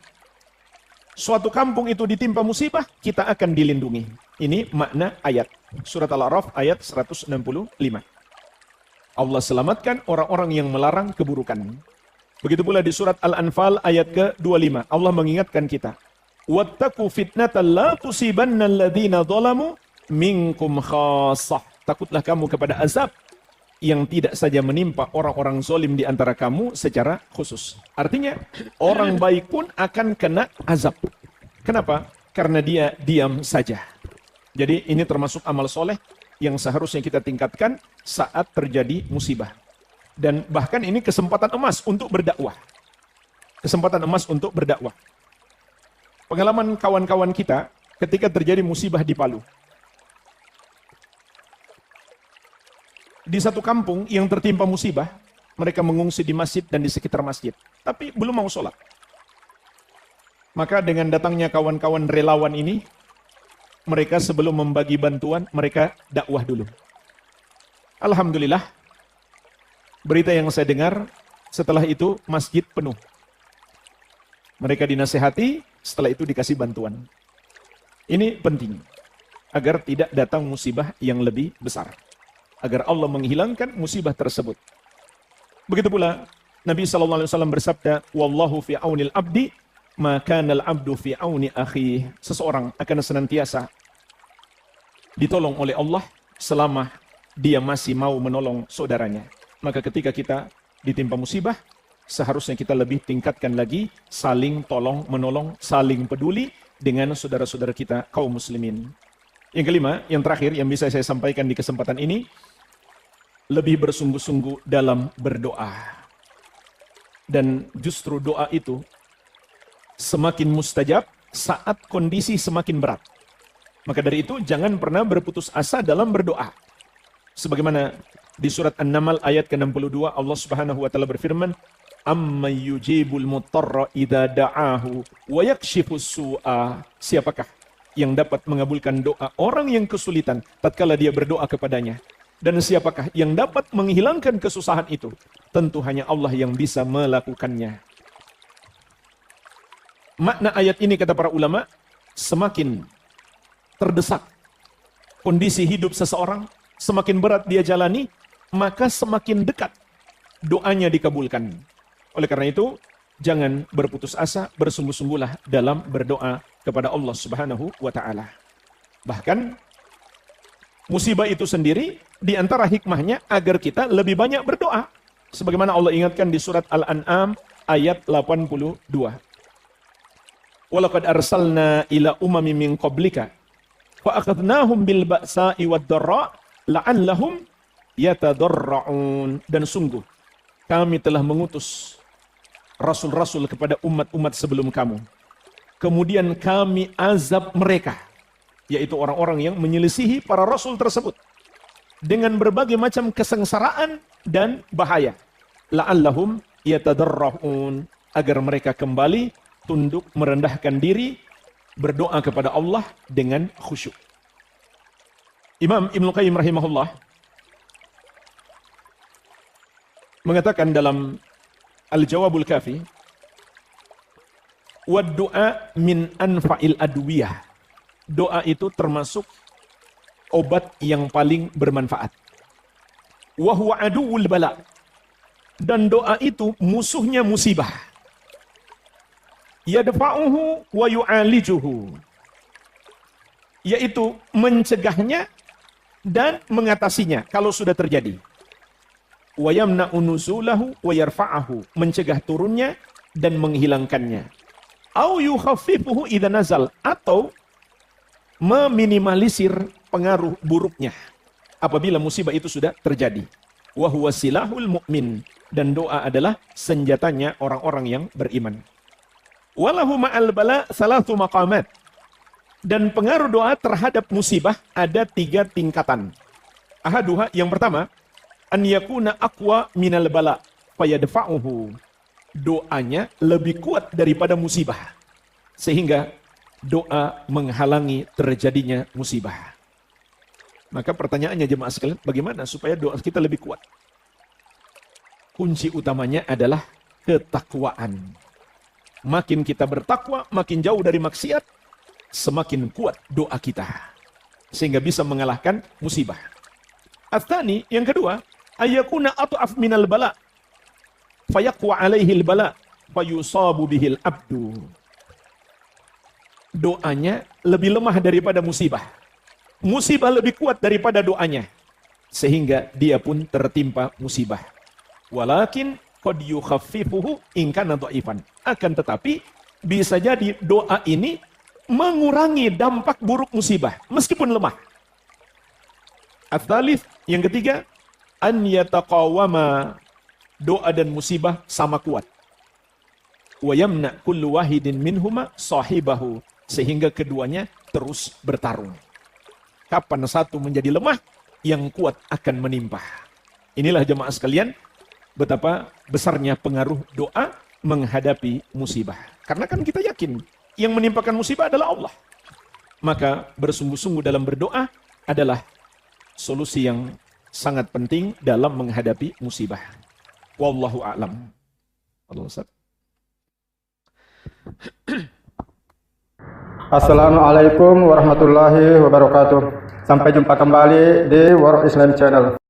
suatu kampung itu ditimpa musibah, kita akan dilindungi. Ini makna ayat surat Al-A'raf ayat 165. Allah selamatkan orang-orang yang melarang keburukan. Begitu pula di surat Al-Anfal ayat ke-25. Allah mengingatkan kita, wattaqu fitnatan la tusibanna alladhina zalamu minkum khassah. Takutlah kamu kepada azab yang tidak saja menimpa orang-orang zalim di antara kamu secara khusus. Artinya, orang baik pun akan kena azab. Kenapa? Karena dia diam saja. Jadi ini termasuk amal soleh yang seharusnya kita tingkatkan saat terjadi musibah. Dan bahkan ini kesempatan emas untuk berdakwah. Kesempatan emas untuk berdakwah. Pengalaman kawan-kawan kita ketika terjadi musibah di Palu. Di satu kampung yang tertimpa musibah, mereka mengungsi di masjid dan di sekitar masjid. Tapi belum mau sholat. Maka dengan datangnya kawan-kawan relawan ini, mereka sebelum membagi bantuan, mereka dakwah dulu. Alhamdulillah, berita yang saya dengar, setelah itu masjid penuh. Mereka dinasehati, setelah itu dikasih bantuan. Ini penting agar tidak datang musibah yang lebih besar. Agar Allah menghilangkan musibah tersebut. Begitu pula Nabi SAW bersabda, "Wallahu fi aunil abdi, maka al abdu fi auni akhi." Seseorang akan senantiasa ditolong oleh Allah selama dia masih mau menolong saudaranya. Maka ketika kita ditimpa musibah, seharusnya kita lebih tingkatkan lagi saling tolong menolong, saling peduli dengan saudara-saudara kita kaum muslimin. Yang kelima, yang terakhir yang bisa saya sampaikan di kesempatan ini, lebih bersungguh-sungguh dalam berdoa. Dan justru doa itu semakin mustajab saat kondisi semakin berat. Maka dari itu jangan pernah berputus asa dalam berdoa. Sebagaimana di surat An-Naml ayat ke-62 Allah Subhanahu wa taala berfirman, "Amman yujibul mutarra idza da'ahu wa yakshifus su'a." Siapakah yang dapat mengabulkan doa orang yang kesulitan tatkala dia berdoa kepadanya? Dan siapakah yang dapat menghilangkan kesusahan itu? Tentu hanya Allah yang bisa melakukannya. Makna ayat ini kata para ulama, semakin terdesak kondisi hidup seseorang, semakin berat dia jalani, maka semakin dekat doanya dikabulkan. Oleh karena itu, jangan berputus asa, bersungguh-sungguhlah dalam berdoa kepada Allah Subhanahu wa taala. Bahkan musibah itu sendiri di antara hikmahnya agar kita lebih banyak berdoa. Sebagaimana Allah ingatkan di surat Al-An'am ayat 82. Walaqad arsalna ila umamin min qablika fa akhadnahum bil ba'sa'i wad dharra la'allahum yatadarra'un. Dan sungguh kami telah mengutus rasul-rasul kepada umat-umat sebelum kamu. Kemudian kami azab mereka, yaitu orang-orang yang menyelisihi para rasul tersebut, dengan berbagai macam kesengsaraan dan bahaya. La'allahum yatadarra'un, agar mereka kembali tunduk merendahkan diri, berdoa kepada Allah dengan khusyuk. Imam Ibnu Qayyim rahimahullah mengatakan dalam Al-Jawabul Kafi, "Wad du'a min anfa'il adwiyah." Doa itu termasuk obat yang paling bermanfaat. Wa huwa aduwwul bala. Dan doa itu musuhnya musibah. Yadfa'uhu wa yu'alijuhu. Yaitu mencegahnya dan mengatasinya kalau sudah terjadi. Wa yamna'u nuzulahu wa yarfa'ahu. Mencegah turunnya dan menghilangkannya. Au yukhaffifuhu idza nazal, atau meminimalisir pengaruh buruknya apabila musibah itu sudah terjadi. Wa huwa silahul mu'min, dan doa adalah senjatanya orang-orang yang beriman. Walahu ma'al bala salatu maqamat, dan pengaruh doa terhadap musibah ada 3 tingkatan. Ahaduha, yang pertama, an yakuna aqwa minal bala fayadfa'uhu. Doanya lebih kuat daripada musibah, sehingga doa menghalangi terjadinya musibah. Maka pertanyaannya jemaah sekalian, bagaimana supaya doa kita lebih kuat? Kunci utamanya adalah ketakwaan. Makin kita bertakwa, makin jauh dari maksiat, semakin kuat doa kita, sehingga bisa mengalahkan musibah. Atsani, yang kedua, ayakuna at'af minal bala fayaqwa alaihil bala fayusabu bihil abdu. Doanya lebih lemah daripada musibah. Musibah lebih kuat daripada doanya, sehingga dia pun tertimpa musibah. Walakin qad yukhaffifuhu in kana dhaifan. Akan tetapi bisa jadi doa ini mengurangi dampak buruk musibah meskipun lemah. Ats-tsalits, yang ketiga, an yataqawama. Doa dan musibah sama kuat. Wa yamna kullu wahidin minhuma sahibahu, sehingga keduanya terus bertarung. Kapan satu menjadi lemah, yang kuat akan menimpa. Inilah jemaah sekalian, betapa besarnya pengaruh doa menghadapi musibah. Karena kan kita yakin, yang menimpakan musibah adalah Allah. Maka bersungguh-sungguh dalam berdoa adalah solusi yang sangat penting dalam menghadapi musibah. Wallahu a'lam. Allah Ustaz. Assalamualaikum warahmatullahi wabarakatuh. Sampai jumpa kembali di World Islam Channel.